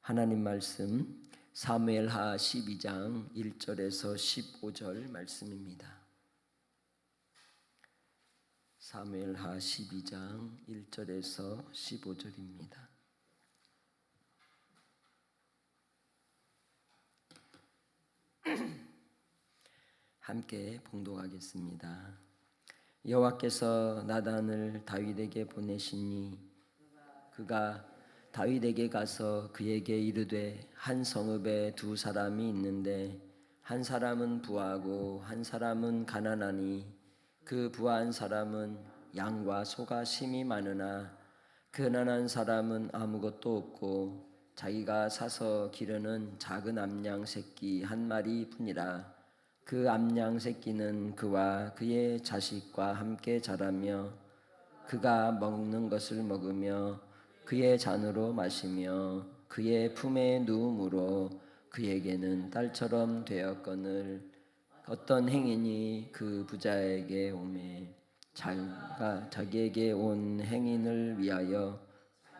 하나님 말씀 사무엘하 12장 1절에서 15절 말씀입니다. 사무엘하 12장 1절에서 15절입니다. 함께 봉독하겠습니다. 여호와께서 나단을 다윗에게 보내시니 그가 다윗에게 가서 그에게 이르되 한 성읍에 두 사람이 있는데 한 사람은 부하고 한 사람은 가난하니 그 부한 사람은 양과 소가 심히 많으나 가난한 사람은 아무것도 없고 자기가 사서 기르는 작은 암양 새끼 한 마리 뿐이라. 그 암양 새끼는 그와 그의 자식과 함께 자라며 그가 먹는 것을 먹으며 그의 잔으로 마시며 그의 품에 누움으로 그에게는 딸처럼 되었거늘 어떤 행인이 그 부자에게 오매 자기에게 온 행인을 위하여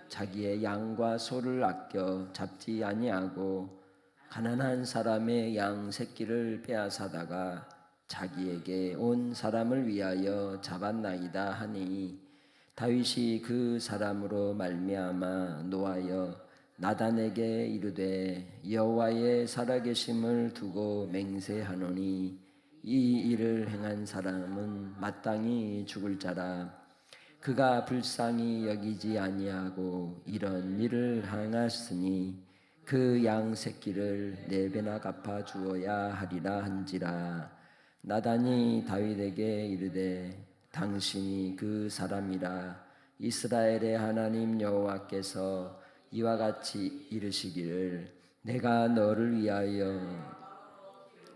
자기의 양과 소를 아껴 잡지 아니하고 가난한 사람의 양 새끼를 빼앗아다가 자기에게 온 사람을 위하여 잡았나이다 하니 다윗이 그 사람으로 말미암아 노하여 나단에게 이르되 여호와의 살아계심을 두고 맹세하노니 이 일을 행한 사람은 마땅히 죽을 자라. 그가 불쌍히 여기지 아니하고 이런 일을 행하였으니 그 양 새끼를 네 배나 갚아 주어야 하리라 한지라. 나단이 다윗에게 이르되 당신이 그 사람이라. 이스라엘의 하나님 여호와께서 이와 같이 이르시기를 내가 너를 위하여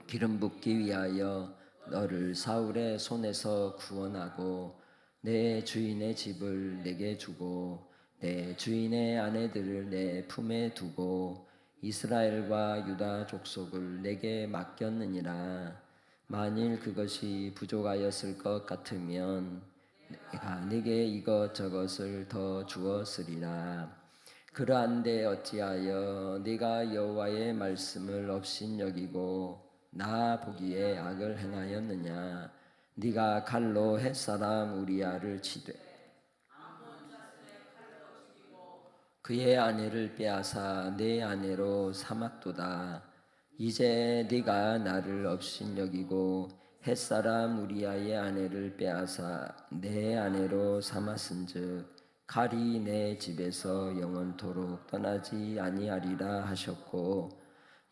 기름 붓기 위하여 너를 사울의 손에서 구원하고 내 주인의 집을 내게 주고 내 주인의 아내들을 내 품에 두고 이스라엘과 유다 족속을 내게 맡겼느니라. 만일 그것이 부족하였을 것 같으면 내가 네게 이것저것을 더 주었으리라. 그러한데 어찌하여 네가 여호와의 말씀을 업신여기고 나 보기에 악을 행하였느냐. 네가 칼로 햇사람 우리아를 치되 그의 아내를 빼앗아 내 아내로 삼았도다. 이제 네가 나를 업신여기고 햇사람 우리아의 아내를 빼앗아 내 아내로 삼았은즉 칼이 내 집에서 영원토록 떠나지 아니하리라 하셨고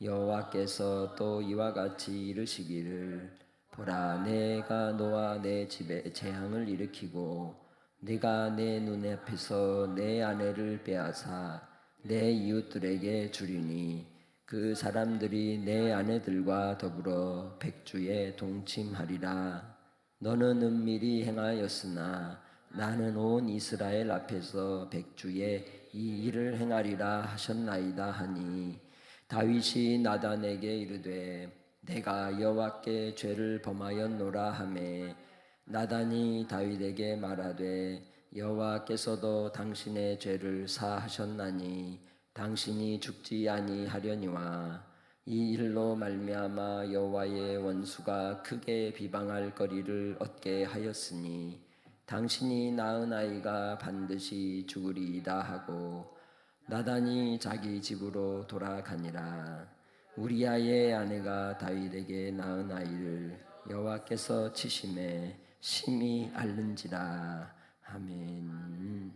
여호와께서 또 이와 같이 이르시기를 보라 내가 너와 내 집에 재앙을 일으키고 네가 내 눈앞에서 내 아내를 빼앗아 내 이웃들에게 주리니 그 사람들이 내 아내들과 더불어 백주에 동침하리라. 너는 은밀히 행하였으나 나는 온 이스라엘 앞에서 백주에 이 일을 행하리라 하셨나이다 하니 다윗이 나단에게 이르되 내가 여호와께 죄를 범하였노라 하매 나단이 다윗에게 말하되 여호와께서도 당신의 죄를 사하셨나니 당신이 죽지 아니하려니와 이 일로 말미암아 여호와의 원수가 크게 비방할 거리를 얻게 하였으니 당신이 낳은 아이가 반드시 죽으리이다 하고 나단이 자기 집으로 돌아가니라. 우리아의 아내가 다윗에게 낳은 아이를 여호와께서 치심에 심히 앓는지라. 아멘.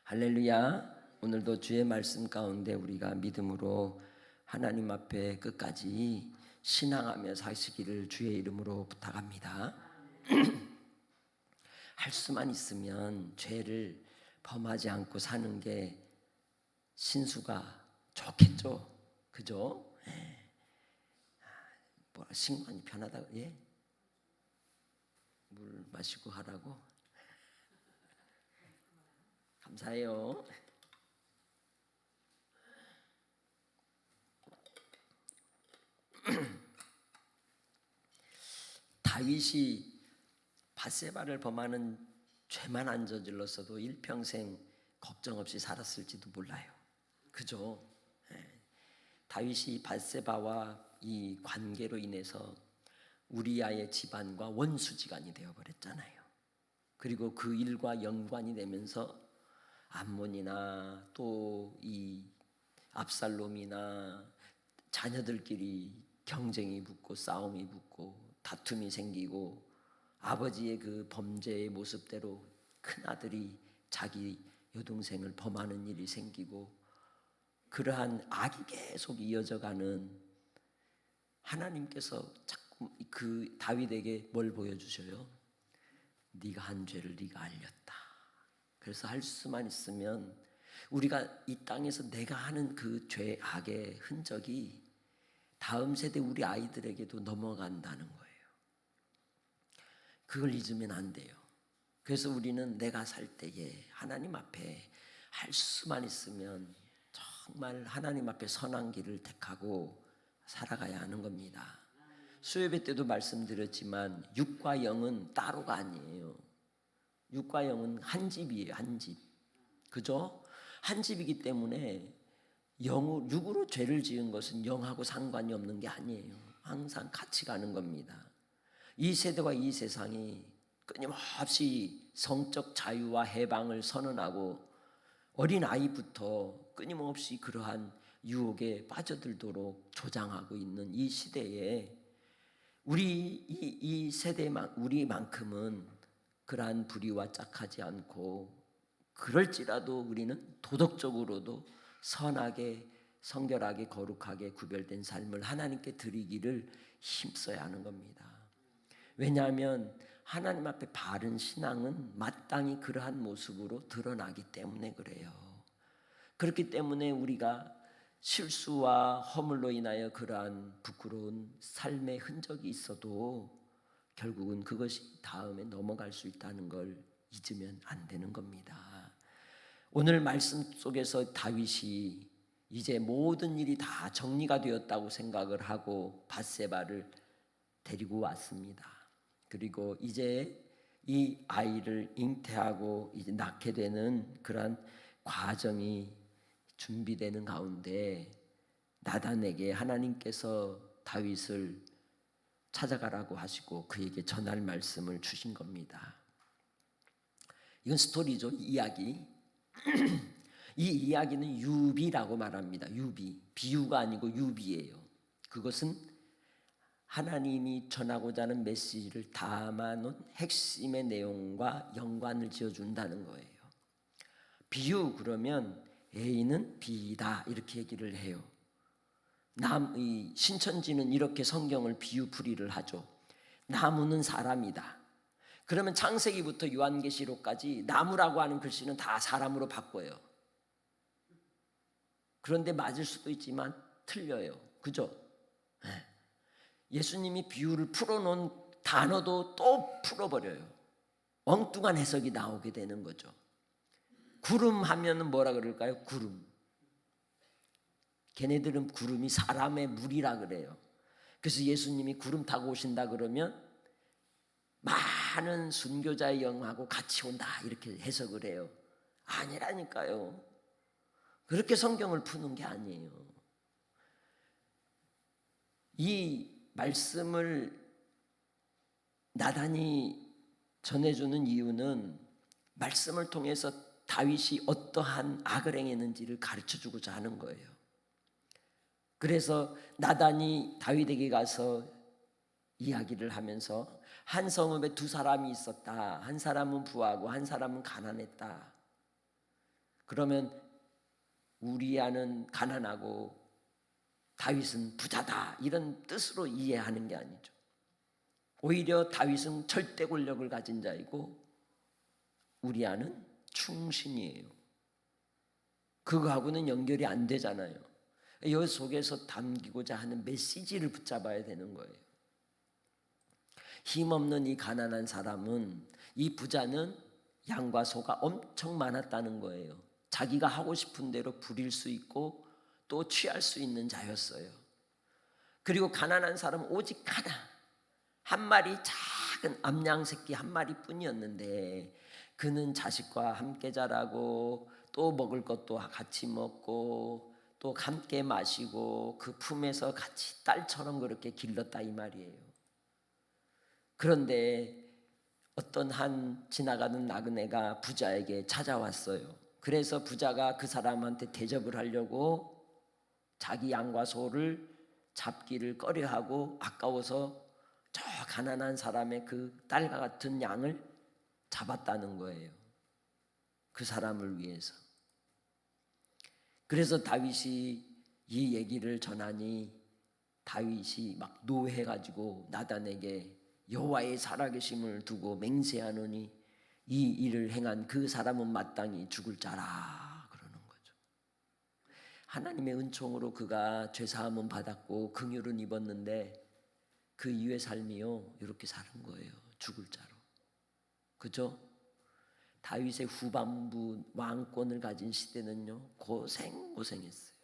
할렐루야. 오늘도 주의 말씀 가운데 우리가 믿음으로 하나님 앞에 끝까지 신앙하며 사시기를 주의 이름으로 부탁합니다. 할 수만 있으면 죄를 범하지 않고 사는 게 신수가 좋겠죠. 그죠? 뭐라 신관이 편하다. 예? 물 마시고 하라고. 감사해요. 다윗이 밧세바를 범하는 죄만 안 저질렀어도 일평생 걱정 없이 살았을지도 몰라요. 그죠? 예. 다윗이 밧세바와 이 관계로 인해서 우리아의 집안과 원수지간이 되어버렸잖아요. 그리고 그 일과 연관이 되면서 암몬이나 또 이 압살롬이나 자녀들끼리 경쟁이 붙고 싸움이 붙고 다툼이 생기고 아버지의 그 범죄의 모습대로 큰아들이 자기 여동생을 범하는 일이 생기고 그러한 악이 계속 이어져가는, 하나님께서 자꾸 그 다윗에게 뭘 보여주셔요? 네가 한 죄를 네가 알렸다. 그래서 할 수만 있으면 우리가 이 땅에서 내가 하는 그 죄 악의 흔적이 다음 세대 우리 아이들에게도 넘어간다는 거예요. 그걸 잊으면 안 돼요. 그래서 우리는 내가 살 때에 하나님 앞에 할 수만 있으면 정말 하나님 앞에 선한 길을 택하고 살아가야 하는 겁니다. 수요예배 때도 말씀드렸지만 육과 영은 따로가 아니에요. 육과 영은 한 집이에요. 한 집. 그죠? 한 집이기 때문에 육으로 죄를 지은 것은 영하고 상관이 없는 게 아니에요. 항상 같이 가는 겁니다. 이 세대와 이 세상이 끊임없이 성적 자유와 해방을 선언하고 어린아이부터 끊임없이 그러한 유혹에 빠져들도록 조장하고 있는 이 시대에 이 세대만 우리만큼은 그러한 불의와 짝하지 않고, 그럴지라도 우리는 도덕적으로도 선하게 성결하게 거룩하게 구별된 삶을 하나님께 드리기를 힘써야 하는 겁니다. 왜냐하면 하나님 앞에 바른 신앙은 마땅히 그러한 모습으로 드러나기 때문에 그래요. 그렇기 때문에 우리가 실수와 허물로 인하여 그러한 부끄러운 삶의 흔적이 있어도 결국은 그것이 다음에 넘어갈 수 있다는 걸 잊으면 안 되는 겁니다. 오늘 말씀 속에서 다윗이 이제 모든 일이 다 정리가 되었다고 생각을 하고 밧세바를 데리고 왔습니다. 그리고 이제 이 아이를 잉태하고 이제 낳게 되는 그런 과정이 준비되는 가운데 나단에게 하나님께서 다윗을 찾아가라고 하시고 그에게 전할 말씀을 주신 겁니다. 이건 스토리죠, 이야기. 이 이야기는 유비라고 말합니다. 유비, 비유가 아니고 유비예요. 그것은 하나님이 전하고자 하는 메시지를 담아놓은 핵심의 내용과 연관을 지어준다는 거예요. 비유 그러면 A는 B다 이렇게 얘기를 해요. 이 신천지는 이렇게 성경을 비유풀이를 하죠. 나무는 사람이다. 그러면 창세기부터 요한계시록까지 나무라고 하는 글씨는 다 사람으로 바꿔요. 그런데 맞을 수도 있지만 틀려요. 그죠? 네. 예수님이 비유를 풀어놓은 단어도 또 풀어버려요. 엉뚱한 해석이 나오게 되는 거죠. 구름 하면 뭐라 그럴까요? 구름. 걔네들은 구름이 사람의 물이라 그래요. 그래서 예수님이 구름 타고 오신다 그러면 많은 순교자의 영하고 같이 온다 이렇게 해석을 해요. 아니라니까요. 그렇게 성경을 푸는 게 아니에요. 이 말씀을 나단이 전해주는 이유는 말씀을 통해서 다윗이 어떠한 악을 행했는지를 가르쳐주고자 하는 거예요. 그래서 나단이 다윗에게 가서 이야기를 하면서 한 성읍에 두 사람이 있었다. 한 사람은 부하고 한 사람은 가난했다. 그러면 우리아는 가난하고 다윗은 부자다 이런 뜻으로 이해하는 게 아니죠. 오히려 다윗은 절대 권력을 가진 자이고 우리아는 충신이에요. 그거하고는 연결이 안 되잖아요. 이 속에서 담기고자 하는 메시지를 붙잡아야 되는 거예요. 힘없는 이 가난한 사람은, 이 부자는 양과 소가 엄청 많았다는 거예요. 자기가 하고 싶은 대로 부릴 수 있고 또 취할 수 있는 자였어요. 그리고 가난한 사람은 오직 하나, 한 마리 작은 암양 새끼 한 마리뿐이었는데 그는 자식과 함께 자라고 또 먹을 것도 같이 먹고 또 함께 마시고 그 품에서 같이 딸처럼 그렇게 길렀다 이 말이에요. 그런데 어떤 한 지나가는 나그네가 부자에게 찾아왔어요. 그래서 부자가 그 사람한테 대접을 하려고 자기 양과 소를 잡기를 꺼려하고 아까워서 저 가난한 사람의 그 딸과 같은 양을 잡았다는 거예요. 그 사람을 위해서. 그래서 다윗이 이 얘기를 전하니 다윗이 막 노해가지고 나단에게 여호와의 살아계심을 두고 맹세하노니 이 일을 행한 그 사람은 마땅히 죽을 자라 그러는 거죠. 하나님의 은총으로 그가 죄사함은 받았고 긍휼은 입었는데 그 이후의 삶이요 이렇게 사는 거예요. 죽을 자로. 그죠? 다윗의 후반부 왕권을 가진 시대는요 고생했어요.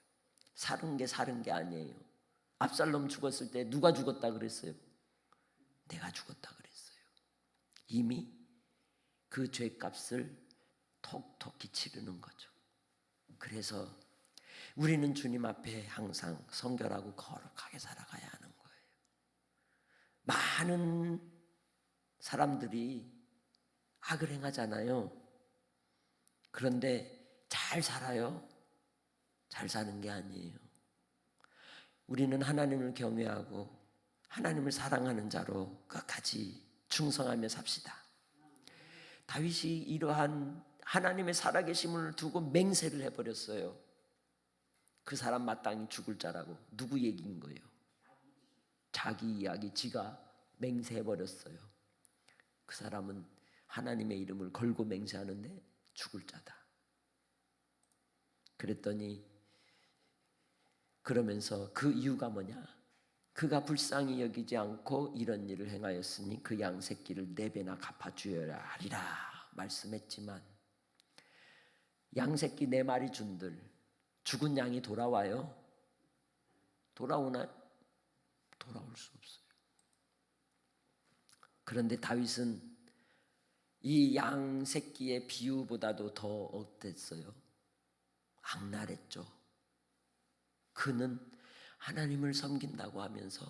사는 게 아니에요. 압살롬 죽었을 때 누가 죽었다 그랬어요? 내가 죽었다 그랬어요. 이미 그 죄값을 톡톡히 치르는 거죠. 그래서 우리는 주님 앞에 항상 성결하고 거룩하게 살아가야 하는 거예요. 많은 사람들이 악을 행하잖아요. 그런데 잘 살아요? 잘 사는 게 아니에요. 우리는 하나님을 경외하고 하나님을 사랑하는 자로 끝까지 충성하며 삽시다. 다윗이 이러한 하나님의 살아계심을 두고 맹세를 해버렸어요. 그 사람 마땅히 죽을 자라고. 누구 얘기인 거예요? 자기 이야기 지가 맹세해버렸어요. 그 사람은 하나님의 이름을 걸고 맹세하는데 죽을 자다. 그랬더니 그러면서 그 이유가 뭐냐? 그가 불쌍히 여기지 않고 이런 일을 행하였으니 그 양 새끼를 4배나 갚아주어야 하리라 말씀했지만 양 새끼 4마리 준들 죽은 양이 돌아와요? 돌아오나요? 돌아올 수 없어요. 그런데 다윗은 이 양 새끼의 비유보다도 더 어땠어요? 악랄했죠. 그는 하나님을 섬긴다고 하면서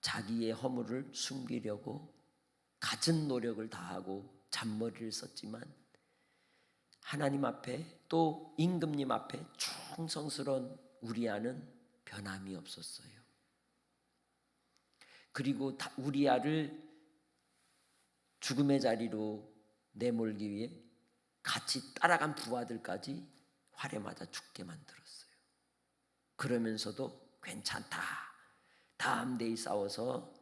자기의 허물을 숨기려고 갖은 노력을 다하고 잔머리를 썼지만 하나님 앞에 또 임금님 앞에 충성스러운 우리아는 변함이 없었어요. 그리고 우리아를 죽음의 자리로 내몰기 위해 같이 따라간 부하들까지 활에 맞아 죽게 만들었어요. 그러면서도 괜찮다. 다음 데이 싸워서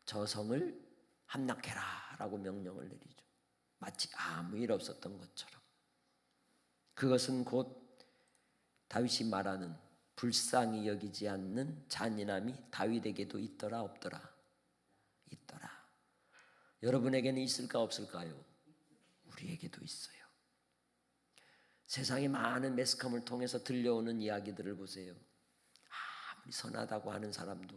저 성을 함락해라 라고 명령을 내리죠. 마치 아무 일 없었던 것처럼. 그것은 곧 다윗이 말하는 불쌍히 여기지 않는 잔인함이 다윗에게도 있더라 없더라? 있더라. 여러분에게는 있을까 없을까요? 우리에게도 있어요. 세상의 많은 매스컴을 통해서 들려오는 이야기들을 보세요. 아무리 선하다고 하는 사람도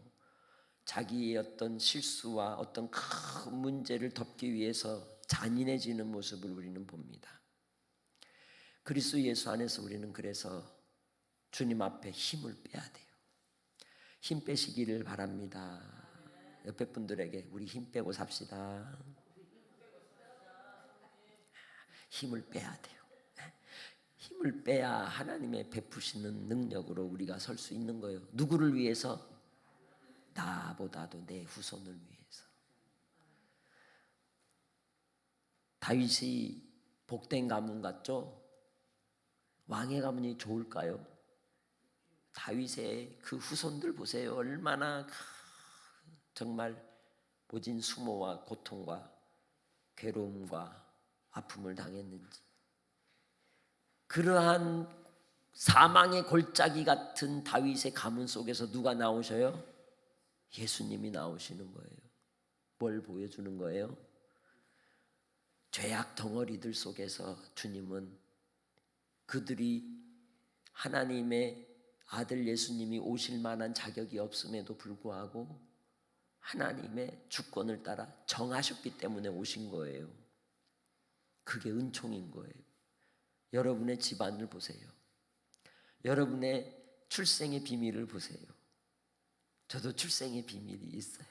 자기의 어떤 실수와 어떤 큰 문제를 덮기 위해서 잔인해지는 모습을 우리는 봅니다. 그리스도 예수 안에서 우리는 그래서 주님 앞에 힘을 빼야 돼요. 힘 빼시기를 바랍니다. 옆에 분들에게 우리 힘 빼고 삽시다. 힘을 빼야 돼요. 힘을 빼야 하나님의 베푸시는 능력으로 우리가 설 수 있는 거예요. 누구를 위해서? 나보다도 내 후손을 위해서. 다윗이 복된 가문 같죠? 왕의 가문이 좋을까요? 다윗의 그 후손들 보세요. 얼마나 정말 모진 수모와 고통과 괴로움과 아픔을 당했는지. 그러한 사망의 골짜기 같은 다윗의 가문 속에서 누가 나오셔요? 예수님이 나오시는 거예요. 뭘 보여주는 거예요? 죄악 덩어리들 속에서 주님은 그들이 하나님의 아들 예수님이 오실 만한 자격이 없음에도 불구하고 하나님의 주권을 따라 정하셨기 때문에 오신 거예요. 그게 은총인 거예요. 여러분의 집안을 보세요. 여러분의 출생의 비밀을 보세요. 저도 출생의 비밀이 있어요.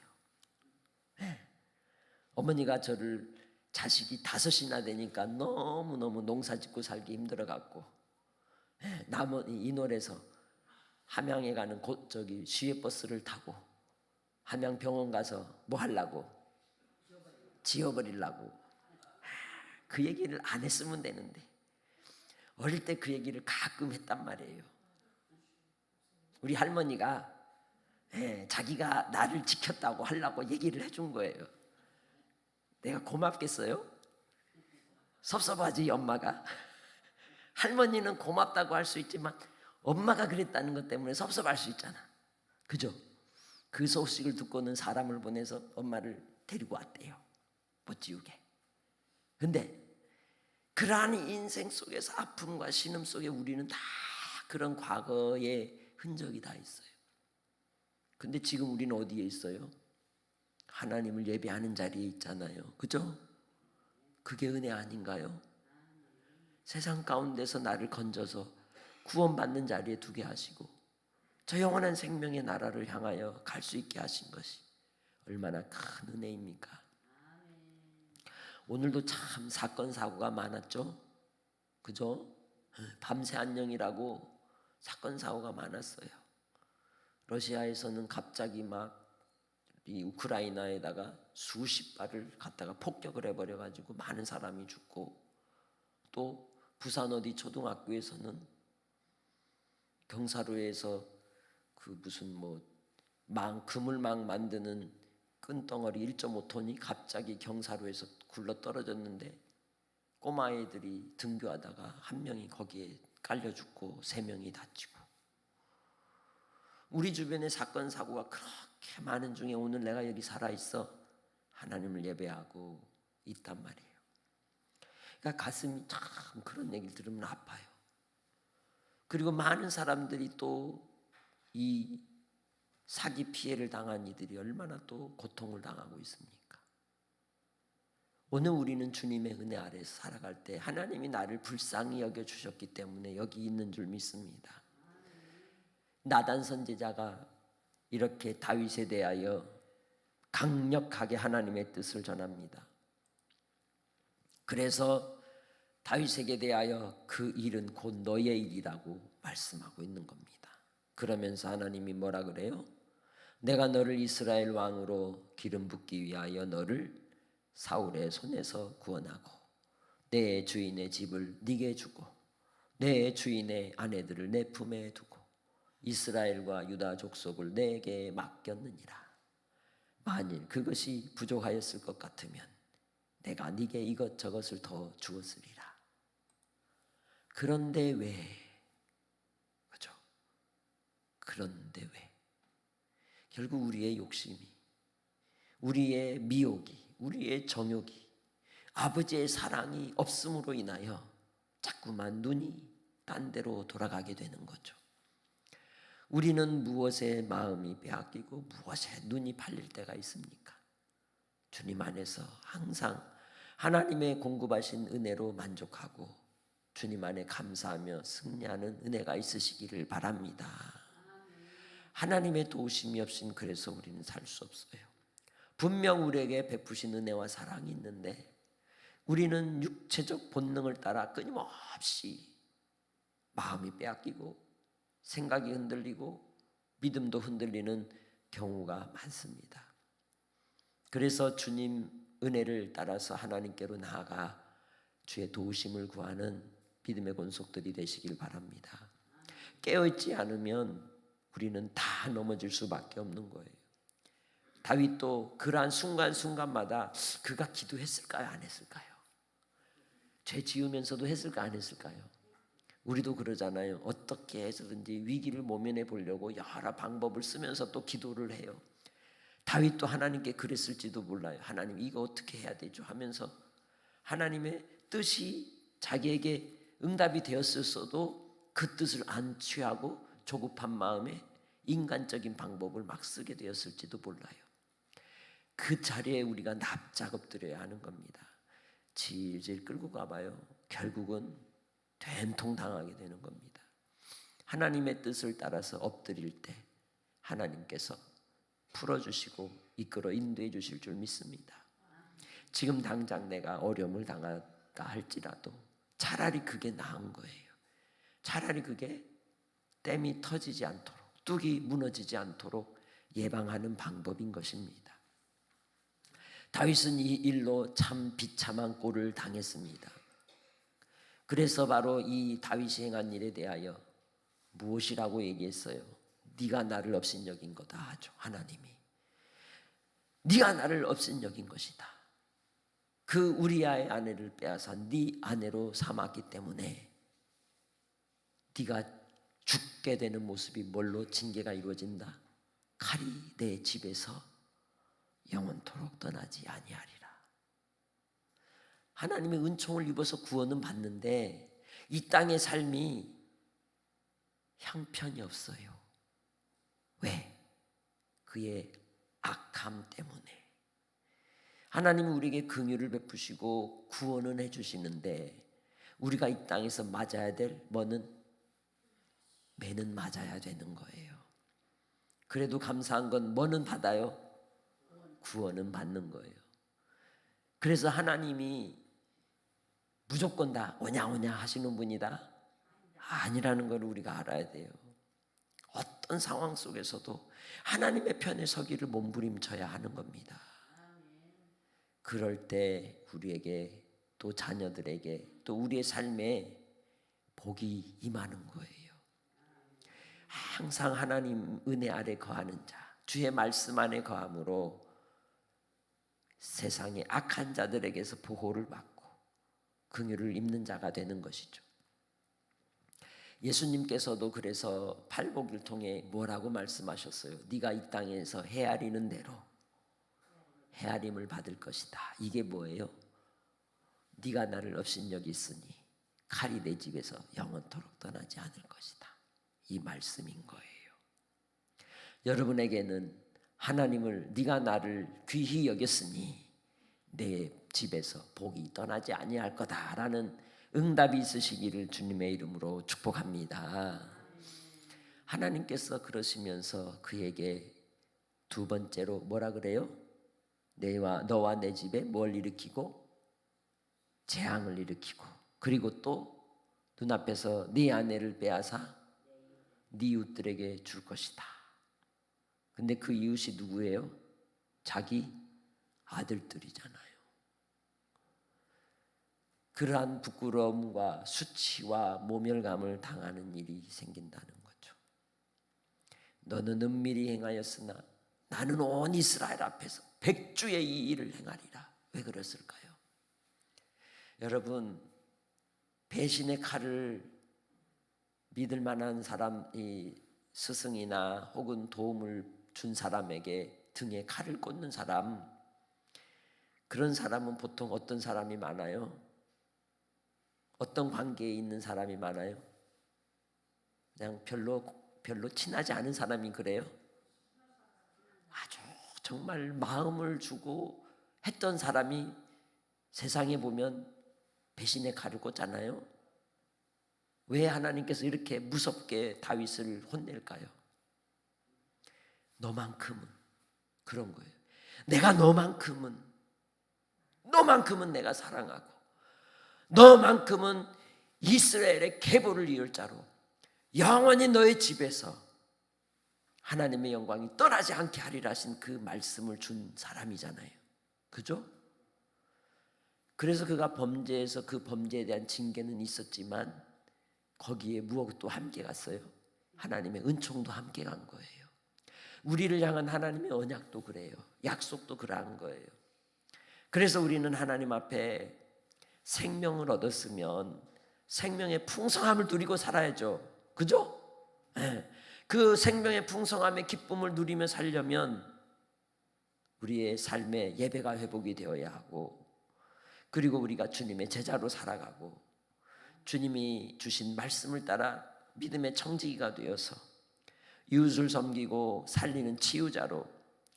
어머니가 저를 자식이 5이나 되니까 너무너무 농사 짓고 살기 힘들어갖고 남원이 인월에서 함양에 가는 시외버스를 타고 함양병원 가서 뭐 하려고? 지어버리려고. 그 얘기를 안 했으면 되는데 어릴 때 그 얘기를 가끔 했단 말이에요. 우리 할머니가 자기가 나를 지켰다고 하려고 얘기를 해준 거예요. 내가 고맙겠어요? 섭섭하지 엄마가. 할머니는 고맙다고 할 수 있지만 엄마가 그랬다는 것 때문에 섭섭할 수 있잖아. 그죠? 그 소식을 듣고는 사람을 보내서 엄마를 데리고 왔대요. 못 지우게. 근데 그러한 인생 속에서 아픔과 신음 속에 우리는 다 그런 과거의 흔적이 다 있어요. 근데 지금 우리는 어디에 있어요? 하나님을 예배하는 자리에 있잖아요. 그죠? 그게 은혜 아닌가요? 세상 가운데서 나를 건져서 구원받는 자리에 두게 하시고 저 영원한 생명의 나라를 향하여 갈 수 있게 하신 것이 얼마나 큰 은혜입니까? 오늘도 참 사건 사고가 많았죠. 그죠? 밤새 안녕이라고 사건 사고가 많았어요. 러시아에서는 갑자기 막 이 우크라이나에다가 수십 발을 갖다가 폭격을 해버려가지고 많은 사람이 죽고, 또 부산 어디 초등학교에서는 경사로에서 그 무슨 그물망 만드는 끈덩어리 1.5톤이 갑자기 경사로에서 굴러 떨어졌는데 꼬마애들이 등교하다가 한 명이 거기에 깔려 죽고 3명이 다치고, 우리 주변에 사건 사고가 그렇게 많은 중에 오늘 내가 여기 살아있어 하나님을 예배하고 있단 말이에요. 그러니까 가슴이 참 그런 얘기를 들으면 아파요. 그리고 많은 사람들이 또 이 사기 피해를 당한 이들이 얼마나 또 고통을 당하고 있습니까? 오늘 우리는 주님의 은혜 아래에서 살아갈 때 하나님이 나를 불쌍히 여겨주셨기 때문에 여기 있는 줄 믿습니다. 나단 선지자가 이렇게 다윗에 대하여 강력하게 하나님의 뜻을 전합니다. 그래서 다윗에게 대하여 그 일은 곧 너의 일이라고 말씀하고 있는 겁니다. 그러면서 하나님이 뭐라 그래요? 내가 너를 이스라엘 왕으로 기름 붓기 위하여 너를 사울의 손에서 구원하고 내 주인의 집을 네게 주고 내 주인의 아내들을 내 품에 두고 이스라엘과 유다 족속을 내게 맡겼느니라. 만일 그것이 부족하였을 것 같으면 내가 네게 이것저것을 더 주었으리라. 그런데 왜? 그죠? 그런데 왜? 결국 우리의 욕심이, 우리의 미혹이, 우리의 정욕이, 아버지의 사랑이 없음으로 인하여 자꾸만 눈이 딴 데로 돌아가게 되는 거죠. 우리는 무엇에 마음이 빼앗기고 무엇에 눈이 팔릴 때가 있습니까? 주님 안에서 항상 하나님의 공급하신 은혜로 만족하고 주님 안에 감사하며 승리하는 은혜가 있으시기를 바랍니다. 하나님의 도우심이 없인 그래서 우리는 살 수 없어요. 분명 우리에게 베푸신 은혜와 사랑이 있는데 우리는 육체적 본능을 따라 끊임없이 마음이 빼앗기고 생각이 흔들리고 믿음도 흔들리는 경우가 많습니다. 그래서 주님 은혜를 따라서 하나님께로 나아가 주의 도우심을 구하는 믿음의 권속들이 되시길 바랍니다. 깨어있지 않으면 우리는 다 넘어질 수밖에 없는 거예요. 다윗도 그러한 순간순간마다 그가 기도했을까요? 안 했을까요? 죄 지으면서도 했을까? 안 했을까요? 우리도 그러잖아요. 어떻게 해서든지 위기를 모면해 보려고 여러 방법을 쓰면서 또 기도를 해요. 다윗도 하나님께 그랬을지도 몰라요. 하나님 이거 어떻게 해야 되죠? 하면서 하나님의 뜻이 자기에게 응답이 되었을서도 그 뜻을 안 취하고 조급한 마음에 인간적인 방법을 막 쓰게 되었을지도 몰라요. 그 자리에 우리가 납작 엎드려야 하는 겁니다. 질질 끌고 가봐요. 결국은 된통 당하게 되는 겁니다. 하나님의 뜻을 따라서 엎드릴 때 하나님께서 풀어주시고 이끌어 인도해 주실 줄 믿습니다. 지금 당장 내가 어려움을 당한다 할지라도 차라리 그게 나은 거예요. 차라리 그게 댐이 터지지 않도록, 뚝이 무너지지 않도록 예방하는 방법인 것입니다. 다윗은 이 일로 참 비참한 꼴을 당했습니다. 그래서 바로 이 다윗이 행한 일에 대하여 무엇이라고 얘기했어요? 네가 나를 업신여긴 거다 하죠. 하나님이 네가 나를 업신여긴 것이다. 그 우리아의 아내를 빼앗아 네 아내로 삼았기 때문에 네가 죽게 되는 모습이 뭘로 징계가 이루어진다? 칼이 내 집에서 영원토록 떠나지 아니하리라. 하나님의 은총을 입어서 구원은 받는데 이 땅의 삶이 형편이 없어요. 왜? 그의 악함 때문에. 하나님은 우리에게 긍휼을 베푸시고 구원은 해주시는데 우리가 이 땅에서 맞아야 될 매는 맞아야 되는 거예요. 그래도 감사한 건 뭐는 받아요? 구원은 받는 거예요. 그래서 하나님이 무조건 다 오냐오냐 하시는 분이다? 아니라는 걸 우리가 알아야 돼요. 어떤 상황 속에서도 하나님의 편에 서기를 몸부림쳐야 하는 겁니다. 그럴 때 우리에게 또 자녀들에게 또 우리의 삶에 복이 임하는 거예요. 항상 하나님 은혜 아래 거하는 자, 주의 말씀 안에 거함으로 세상의 악한 자들에게서 보호를 받고 긍휼을 입는 자가 되는 것이죠. 예수님께서도 그래서 팔복을 통해 뭐라고 말씀하셨어요? 네가 이 땅에서 헤아리는 대로 헤아림을 받을 것이다. 이게 뭐예요? 네가 나를 업신여겼으니 칼이 내 집에서 영원토록 떠나지 않을 것이다. 이 말씀인 거예요. 여러분에게는 하나님을 네가 나를 귀히 여겼으니 내 집에서 복이 떠나지 아니할 거다라는 응답이 있으시기를 주님의 이름으로 축복합니다. 하나님께서 그러시면서 그에게 두 번째로 뭐라 그래요? 너와 내 집에 뭘 일으키고 재앙을 일으키고 그리고 또 눈앞에서 네 아내를 빼앗아 네 이웃들에게 줄 것이다. 근데 그 이웃이 누구예요? 자기 아들들이잖아요. 그러한 부끄러움과 수치와 모멸감을 당하는 일이 생긴다는 거죠. 너는 은밀히 행하였으나 나는 온 이스라엘 앞에서 백주의 이 일을 행하리라. 왜 그랬을까요? 여러분, 배신의 칼을 믿을 만한 사람, 이 스승이나 혹은 도움을 준 사람에게 등에 칼을 꽂는 사람, 그런 사람은 보통 어떤 사람이 많아요? 어떤 관계에 있는 사람이 많아요? 그냥 별로 친하지 않은 사람이 그래요? 아주 정말 마음을 주고 했던 사람이 세상에 보면 배신의 칼을 꽂잖아요. 왜 하나님께서 이렇게 무섭게 다윗을 혼낼까요? 너만큼은 그런 거예요. 내가 너만큼은 내가 사랑하고 너만큼은 이스라엘의 계보를 이을 자로 영원히 너의 집에서 하나님의 영광이 떠나지 않게 하리라 하신 그 말씀을 준 사람이잖아요. 그죠? 그래서 그가 범죄해서 그 범죄에 대한 징계는 있었지만 거기에 무엇도 함께 갔어요? 하나님의 은총도 함께 간 거예요. 우리를 향한 하나님의 언약도 그래요. 약속도 그러한 거예요. 그래서 우리는 하나님 앞에 생명을 얻었으면 생명의 풍성함을 누리고 살아야죠. 그죠? 네. 그 생명의 풍성함의 기쁨을 누리며 살려면 우리의 삶의 예배가 회복이 되어야 하고, 그리고 우리가 주님의 제자로 살아가고 주님이 주신 말씀을 따라 믿음의 청지기가 되어서 이웃을 섬기고 살리는 치유자로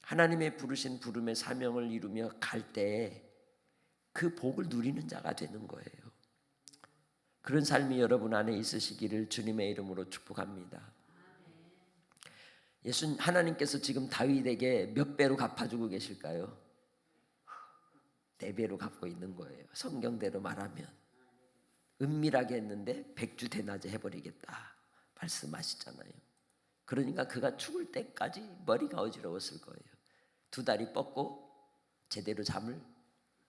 하나님의 부르신 부름의 사명을 이루며 갈 때에 그 복을 누리는 자가 되는 거예요. 그런 삶이 여러분 안에 있으시기를 주님의 이름으로 축복합니다. 하나님께서 지금 다윗에게 몇 배로 갚아주고 계실까요? 4배로 갚고 있는 거예요. 성경대로 말하면 은밀하게 했는데 백주 대낮에 해버리겠다 말씀하시잖아요. 그러니까 그가 죽을 때까지 머리가 어지러웠을 거예요. 2다리 뻗고 제대로 잠을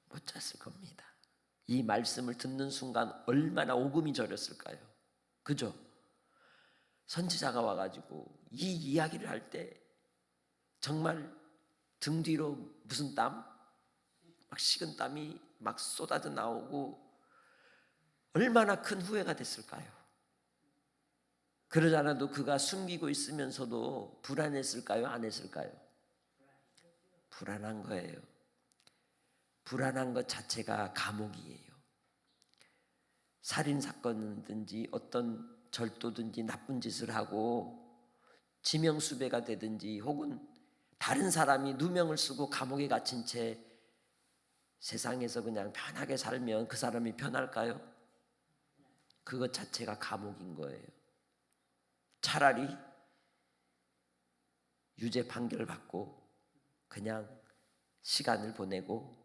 못 잤을 겁니다. 이 말씀을 듣는 순간 얼마나 오금이 저렸을까요? 그죠? 선지자가 와가지고 이 이야기를 할 때 정말 등 뒤로 무슨 땀? 막 식은 땀이 막 쏟아져 나오고 얼마나 큰 후회가 됐을까요? 그러지 않아도 그가 숨기고 있으면서도 불안했을까요? 안 했을까요? 불안한 거예요. 불안한 것 자체가 감옥이에요. 살인사건이든지 어떤 절도든지 나쁜 짓을 하고 지명수배가 되든지 혹은 다른 사람이 누명을 쓰고 감옥에 갇힌 채 세상에서 그냥 편하게 살면 그 사람이 편할까요? 그것 자체가 감옥인 거예요. 차라리 유죄 판결을 받고 그냥 시간을 보내고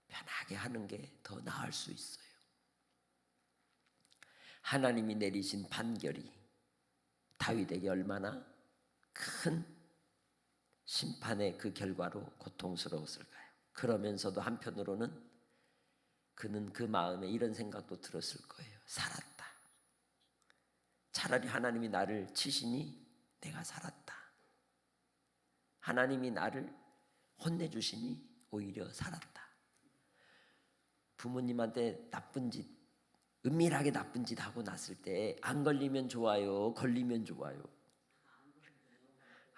편하게 하는 게 더 나을 수 있어요. 하나님이 내리신 판결이 다윗에게 얼마나 큰 심판의 그 결과로 고통스러웠을까요? 그러면서도 한편으로는 그는 그 마음에 이런 생각도 들었을 거예요. 살았다. 차라리 하나님이 나를 치시니 내가 살았다. 하나님이 나를 혼내주시니 오히려 살았다. 부모님한테 나쁜 짓, 은밀하게 나쁜 짓 하고 났을 때 안 걸리면 좋아요, 걸리면 좋아요?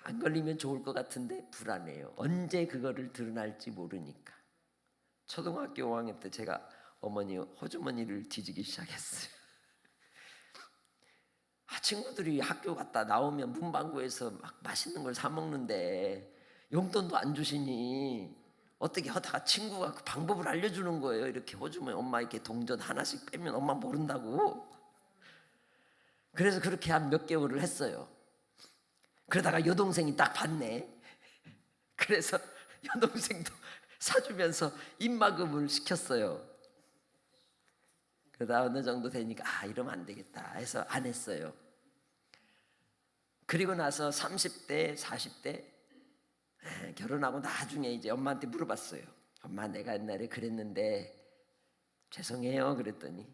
안 걸리면 좋을 것 같은데 불안해요. 언제 그거를 드러날지 모르니까. 초등학교 5학년 때 제가 호주머니를 뒤지기 시작했어요. 친구들이 학교 갔다 나오면 문방구에서 막 맛있는 걸 사 먹는데 용돈도 안 주시니 어떻게 하다가 친구가 그 방법을 알려주는 거예요. 이렇게 호주머니 엄마 이렇게 동전 하나씩 빼면 엄마 모른다고. 그래서 그렇게 한 몇 개월을 했어요. 그러다가 여동생이 딱 봤네. 그래서 여동생도 사주면서 입막음을 시켰어요. 그러다 어느 정도 되니까 이러면 안 되겠다 해서 안 했어요. 그리고 나서 30대, 40대 결혼하고 나중에 이제 엄마한테 물어봤어요. 엄마, 내가 옛날에 그랬는데 죄송해요 그랬더니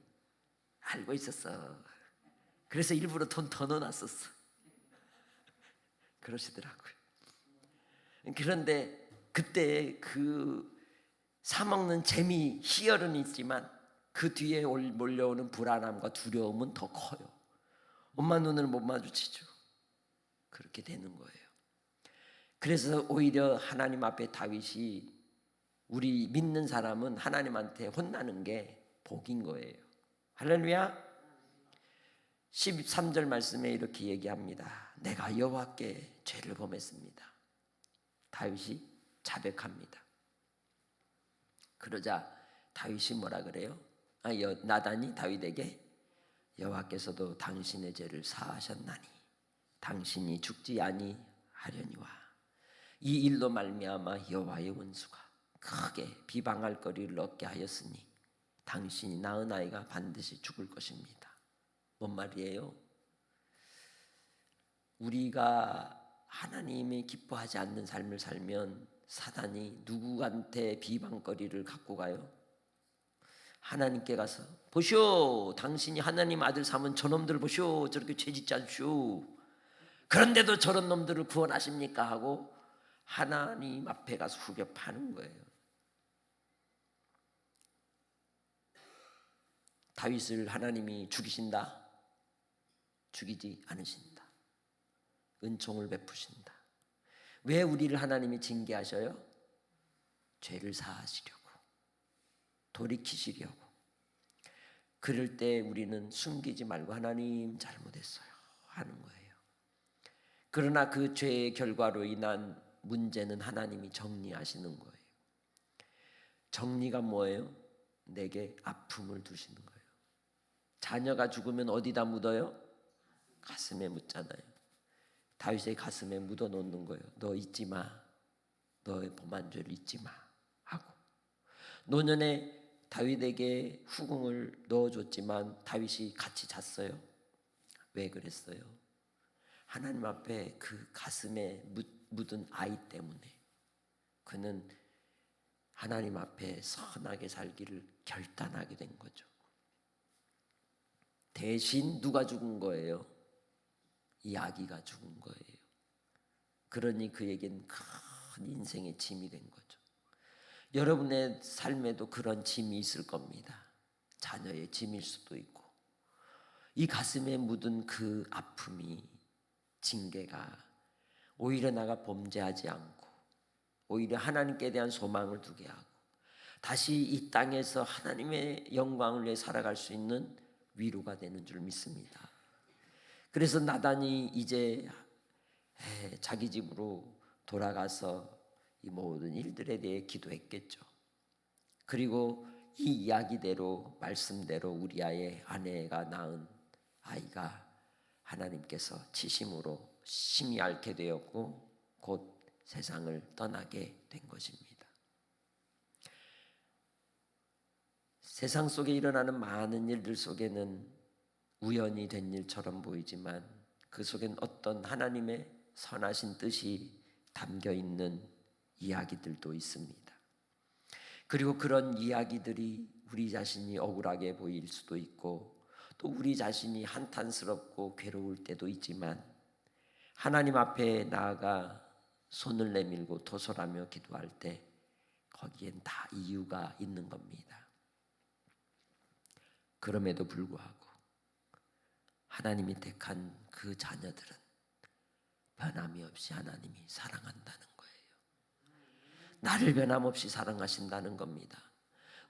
알고 있었어. 그래서 일부러 돈 더 넣어놨었어. 그러시더라고요. 그런데 그때 그 사먹는 재미, 희열은 있지만 그 뒤에 몰려오는 불안함과 두려움은 더 커요. 엄마 눈을 못 마주치죠. 그렇게 되는 거예요. 그래서 오히려 하나님 앞에 다윗이, 우리 믿는 사람은 하나님한테 혼나는 게 복인 거예요. 할렐루야. 13절 말씀에 이렇게 얘기합니다. 내가 여호와께 죄를 범했습니다. 다윗이 자백합니다. 그러자 다윗이 뭐라 그래요? 나단이 다윗에게 여호와께서도 당신의 죄를 사하셨나니 당신이 죽지 아니하려니와 이 일로 말미암아 여호와의 원수가 크게 비방할 거리를 얻게 하였으니 당신이 낳은 아이가 반드시 죽을 것입니다. 뭔 말이에요? 우리가 하나님이 기뻐하지 않는 삶을 살면 사단이 누구한테 비방거리를 갖고 가요? 하나님께 가서 보시오, 당신이 하나님 아들 삼은 저놈들 보시오, 저렇게 죄짓지 않시오. 그런데도 저런 놈들을 구원하십니까? 하고 하나님 앞에 가서 후벼 파는 거예요. 다윗을 하나님이 죽이신다? 죽이지 않으신다. 은총을 베푸신다. 왜 우리를 하나님이 징계하셔요? 죄를 사하시려고, 돌이키시려고. 그럴 때 우리는 숨기지 말고 하나님 잘못했어요 하는 거예요. 그러나 그 죄의 결과로 인한 문제는 하나님이 정리하시는 거예요. 정리가 뭐예요? 내게 아픔을 두시는 거예요. 자녀가 죽으면 어디다 묻어요? 가슴에 묻잖아요. 다윗의 가슴에 묻어 놓는 거예요. 너 잊지 마. 너의 범한 죄를 잊지 마 하고. 노년에 다윗에게 후궁을 넣어줬지만 다윗이 같이 잤어요. 왜 그랬어요? 하나님 앞에 그 가슴에 묻은 아이 때문에 그는 하나님 앞에 선하게 살기를 결단하게 된 거죠. 대신 누가 죽은 거예요? 이 아기가 죽은 거예요. 그러니 그에겐 큰 인생의 짐이 된 거죠. 여러분의 삶에도 그런 짐이 있을 겁니다. 자녀의 짐일 수도 있고, 이 가슴에 묻은 그 아픔이, 징계가 오히려 나가 범죄하지 않고 오히려 하나님께 대한 소망을 두게 하고 다시 이 땅에서 하나님의 영광을 위해 살아갈 수 있는 위로가 되는 줄 믿습니다. 그래서 나단이 이제 자기 집으로 돌아가서 이 모든 일들에 대해 기도했겠죠. 그리고 이 이야기대로, 말씀대로 우리아의 아내가 낳은 아이가 하나님께서 치심으로 심히 앓게 되었고 곧 세상을 떠나게 된 것입니다. 세상 속에 일어나는 많은 일들 속에는 우연히 된 일처럼 보이지만 그 속엔 어떤 하나님의 선하신 뜻이 담겨 있는 이야기들도 있습니다. 그리고 그런 이야기들이 우리 자신이 억울하게 보일 수도 있고 또 우리 자신이 한탄스럽고 괴로울 때도 있지만 하나님 앞에 나아가 손을 내밀고 토설하며 기도할 때 거기엔 다 이유가 있는 겁니다. 그럼에도 불구하고 하나님이 택한 그 자녀들은 변함이 없이 하나님이 사랑한다는 거예요. 나를 변함없이 사랑하신다는 겁니다.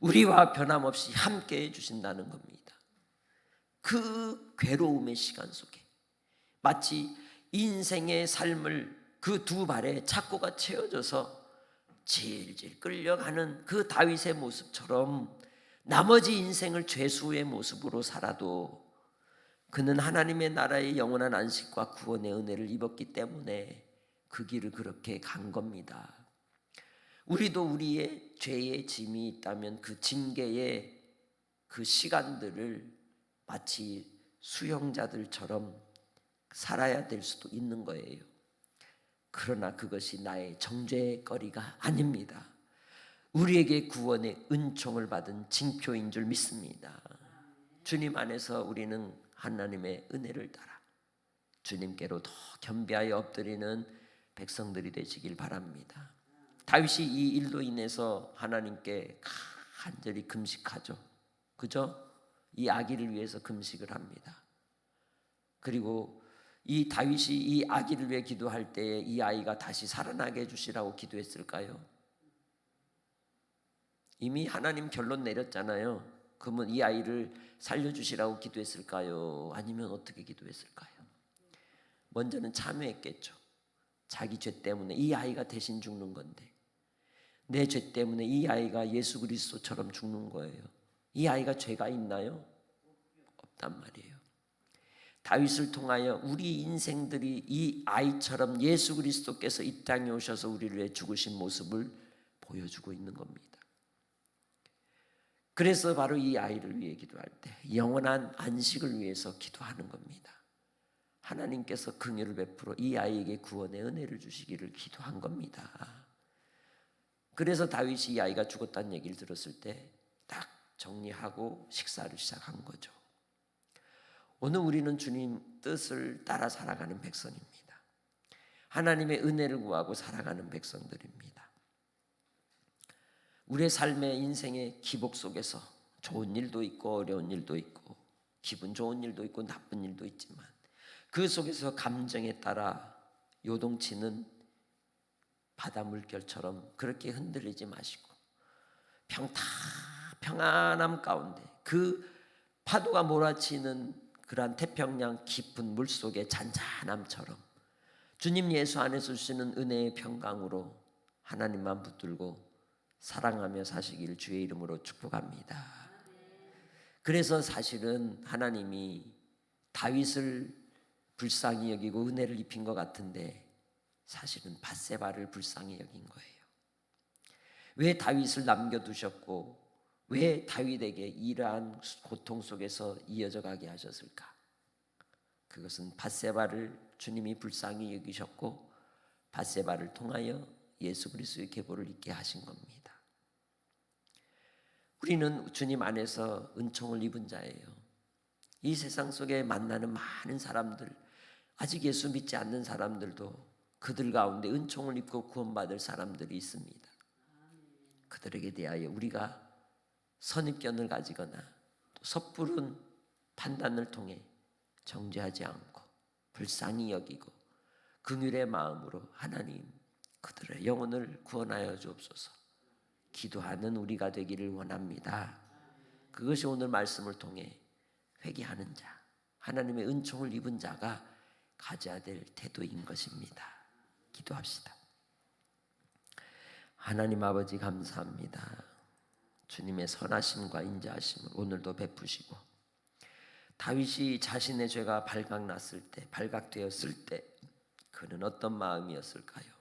우리와 변함없이 함께 해주신다는 겁니다. 그 괴로움의 시간 속에 마치 인생의 삶을 그 두 발에 착고가 채워져서 질질 끌려가는 그 다윗의 모습처럼 나머지 인생을 죄수의 모습으로 살아도 그는 하나님의 나라의 영원한 안식과 구원의 은혜를 입었기 때문에 그 길을 그렇게 간 겁니다. 우리도 우리의 죄의 짐이 있다면 그 징계의 그 시간들을 마치 수용자들처럼 살아야 될 수도 있는 거예요. 그러나 그것이 나의 정죄의 거리가 아닙니다. 우리에게 구원의 은총을 받은 징표인 줄 믿습니다. 주님 안에서 우리는 하나님의 은혜를 따라 주님께로 더 겸비하여 엎드리는 백성들이 되시길 바랍니다. 다윗이 이 일로 인해서 하나님께 간절히 금식하죠. 그죠? 이 아기를 위해서 금식을 합니다. 그리고 이 다윗이 이 아기를 위해 기도할 때에 이 아이가 다시 살아나게 해주시라고 기도했을까요? 이미 하나님 결론 내렸잖아요. 그러면 이 아이를 살려주시라고 기도했을까요? 아니면 어떻게 기도했을까요? 먼저는 참회했겠죠. 자기 죄 때문에 이 아이가 대신 죽는 건데 내 죄 때문에 이 아이가 예수 그리스도처럼 죽는 거예요. 이 아이가 죄가 있나요? 없단 말이에요. 다윗을 통하여 우리 인생들이 이 아이처럼 예수 그리스도께서 이 땅에 오셔서 우리를 위해 죽으신 모습을 보여주고 있는 겁니다. 그래서 바로 이 아이를 위해 기도할 때 영원한 안식을 위해서 기도하는 겁니다. 하나님께서 긍휼을 베풀어 이 아이에게 구원의 은혜를 주시기를 기도한 겁니다. 그래서 다윗이 이 아이가 죽었다는 얘기를 들었을 때 딱 정리하고 식사를 시작한 거죠. 오늘 우리는 주님 뜻을 따라 살아가는 백성입니다. 하나님의 은혜를 구하고 살아가는 백성들입니다. 우리의 삶의 인생의 기복 속에서 좋은 일도 있고 어려운 일도 있고 기분 좋은 일도 있고 나쁜 일도 있지만 그 속에서 감정에 따라 요동치는 바다 물결처럼 그렇게 흔들리지 마시고 평안함 가운데 그 파도가 몰아치는 그러한 태평양 깊은 물속의 잔잔함처럼 주님 예수 안에서 주시는 은혜의 평강으로 하나님만 붙들고 사랑하며 사시기를 주의 이름으로 축복합니다. 그래서 사실은 하나님이 다윗을 불쌍히 여기고 은혜를 입힌 것 같은데 사실은 밧세바를 불쌍히 여긴 거예요. 왜 다윗을 남겨두셨고 왜 다윗에게 이러한 고통 속에서 이어져 가게 하셨을까? 그것은 밧세바를 주님이 불쌍히 여기셨고 밧세바를 통하여 예수 그리스도의 계보를 있게 하신 겁니다. 우리는 주님 안에서 은총을 입은 자예요. 이 세상 속에 만나는 많은 사람들, 아직 예수 믿지 않는 사람들도 그들 가운데 은총을 입고 구원받을 사람들이 있습니다. 그들에게 대하여 우리가 선입견을 가지거나 또 섣부른 판단을 통해 정죄하지 않고 불쌍히 여기고 긍휼의 마음으로 하나님 그들의 영혼을 구원하여 주옵소서 기도하는 우리가 되기를 원합니다. 그것이 오늘 말씀을 통해 회개하는 자, 하나님의 은총을 입은 자가 가져야 될 태도인 것입니다. 기도합시다. 하나님 아버지 감사합니다. 주님의 선하심과 인자하심을 오늘도 베푸시고 다윗이 자신의 죄가 발각났을 때, 발각되었을 때 그는 어떤 마음이었을까요?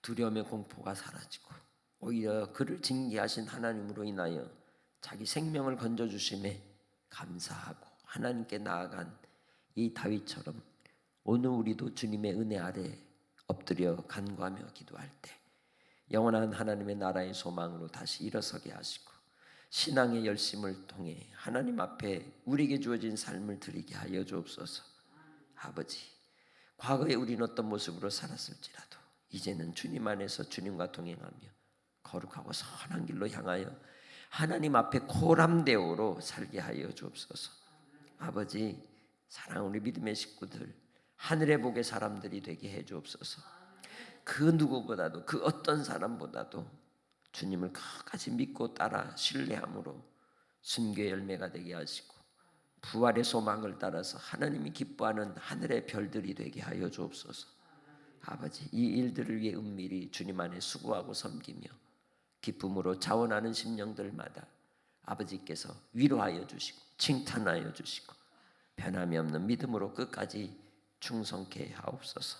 두려움의 공포가 사라지고 오히려 그를 징계하신 하나님으로 인하여 자기 생명을 건져주심에 감사하고 하나님께 나아간 이 다윗처럼 오늘 우리도 주님의 은혜 아래 엎드려 간구하며 기도할 때 영원한 하나님의 나라의 소망으로 다시 일어서게 하시고 신앙의 열심을 통해 하나님 앞에 우리에게 주어진 삶을 드리게 하여 주옵소서. 아버지, 과거에 우리는 어떤 모습으로 살았을지라도 이제는 주님 안에서 주님과 동행하며 거룩하고 선한 길로 향하여 하나님 앞에 코람데오로 살게 하여 주옵소서. 아버지, 사랑하는 우리 믿음의 식구들 하늘의 복의 사람들이 되게 해 주옵소서. 그 누구보다도 그 어떤 사람보다도 주님을 끝까지 믿고 따라 신뢰함으로 순교의 열매가 되게 하시고 부활의 소망을 따라서 하나님이 기뻐하는 하늘의 별들이 되게 하여 주옵소서. 아버지, 이 일들을 위해 은밀히 주님 안에 수고하고 섬기며 기쁨으로 자원하는 심령들마다 아버지께서 위로하여 주시고 칭찬하여 주시고 변함이 없는 믿음으로 끝까지 충성케 하옵소서.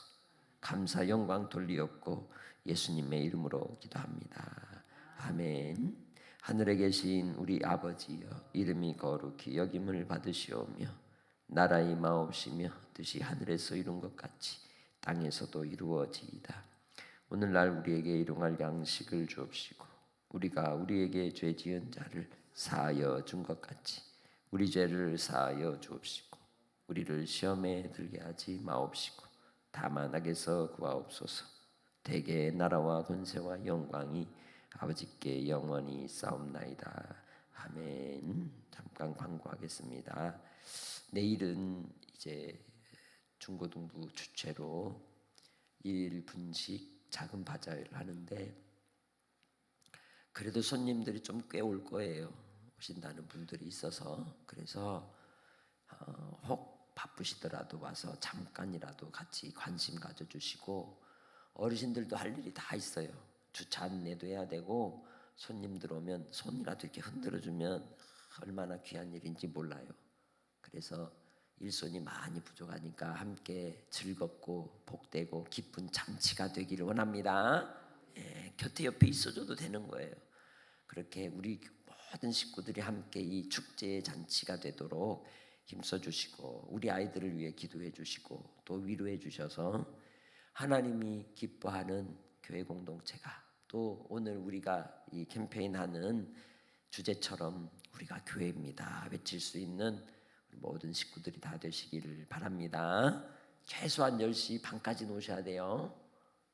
감사 영광 돌리옵고 예수님의 이름으로 기도합니다. 아멘. 하늘에 계신 우리 아버지여, 이름이 거룩히 여김을 받으시오며 나라 임하옵시며 뜻이 하늘에서 이룬 것 같이 땅에서도 이루어지이다. 오늘날 우리에게 일용할 양식을 주옵시고 우리가 우리에게 죄 지은 자를 사하여 준 것 같이 우리 죄를 사하여 주옵시고 우리를 시험에 들게 하지 마옵시고 다만 악에서 구하옵소서. 대개 나라와 권세와 영광이 아버지께 영원히 싸움나이다. 아멘. 잠깐 광고하겠습니다. 내일은 이제 중고등부 주최로 일 분식 작은 바자회를 하는데 그래도 손님들이 좀 꽤 올 거예요. 오신다는 분들이 있어서 그래서 혹 바쁘시더라도 와서 잠깐이라도 같이 관심 가져주시고 어르신들도 할 일이 다 있어요. 주차 안내도 해야 되고 손님들 오면 손이라도 이렇게 흔들어주면 얼마나 귀한 일인지 몰라요. 그래서 일손이 많이 부족하니까 함께 즐겁고 복되고 기쁜 잔치가 되기를 원합니다. 곁에 옆에 있어줘도 되는 거예요. 그렇게 우리 모든 식구들이 함께 이 축제의 잔치가 되도록 힘써 주시고 우리 아이들을 위해 기도해 주시고 또 위로해 주셔서 하나님이 기뻐하는 교회 공동체가 또 오늘 우리가 이 캠페인하는 주제처럼 우리가 교회입니다 외칠 수 있는 모든 식구들이 다 되시기를 바랍니다. 최소한 10시 반까지 오셔야 돼요.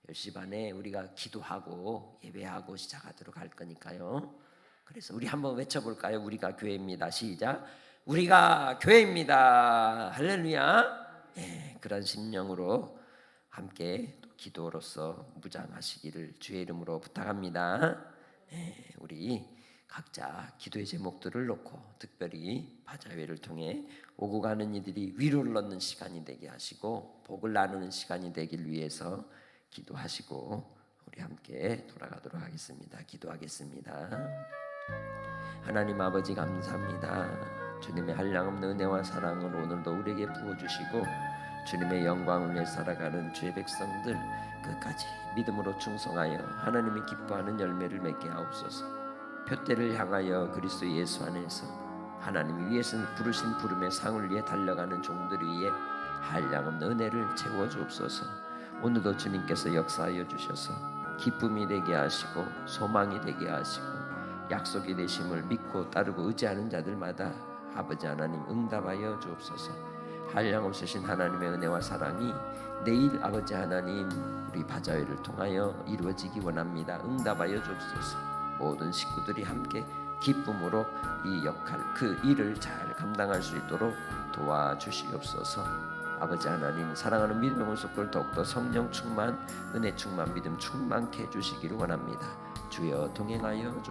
10시 반에 우리가 기도하고 예배하고 시작하도록 할 거니까요. 그래서 우리 한번 외쳐볼까요? 우리가 교회입니다. 시작. 우리가 교회입니다. 할렐루야. 그런 심령으로 함께 또 기도로서 무장하시기를 주의 이름으로 부탁합니다. 우리 각자 기도의 제목들을 놓고 특별히 바자회를 통해 오고 가는 이들이 위로를 얻는 시간이 되게 하시고 복을 나누는 시간이 되길 위해서 기도하시고 우리 함께 돌아가도록 하겠습니다. 기도하겠습니다. 하나님 아버지 감사합니다. 주님의 한량없는 은혜와 사랑을 오늘도 우리에게 부어주시고 주님의 영광을 위해 살아가는 주의 백성들 끝까지 믿음으로 충성하여 하나님이 기뻐하는 열매를 맺게 하옵소서. 표대를 향하여 그리스도 예수 안에서 하나님이 위에서 부르신 부름의 상을 위해 달려가는 종들 위에 한량없는 은혜를 채워 주옵소서. 오늘도 주님께서 역사하여 주셔서 기쁨이 되게 하시고 소망이 되게 하시고 약속이 되심을 믿고 따르고 의지하는 자들마다 아버지 하나님 응답하여 주옵소서. 한량없으신 하나님의 은혜와 사랑이 내일 아버지 하나님 우리 바자회를 통하여 이루어지기 원합니다. 응답하여 주옵소서. 모든 식구들이 함께 기쁨으로 이 역할 그 일을 잘 감당할 수 있도록 도와주시옵소서. 아버지 하나님 사랑하는 믿음의 원속들 더욱더 성령 충만 은혜 충만 믿음 충만케 해주시기를 원합니다. 주여 동행하여 주옵소서.